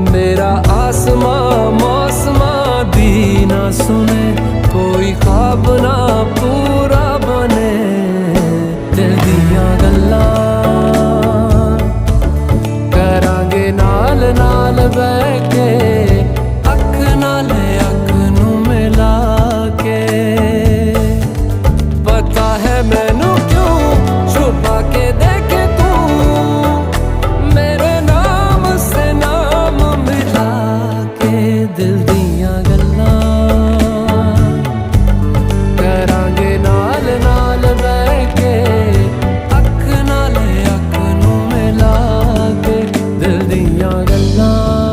मेरा आसमां मौसमां दी ना सुने, कोई ख्वाब ना पूरा बने। दिल दियां गल्लां करांगे नाल नाल बैठ के, अख नाल अख नू मिला के। पता है मैनू क्यों छुपा के देखे तू, मेरे नाम से नाम मिला के। दिल दियां गल्लां करांगे नाल नाल बैठ के, अख नाल अख नू मिला के। दिल दियां गल्लां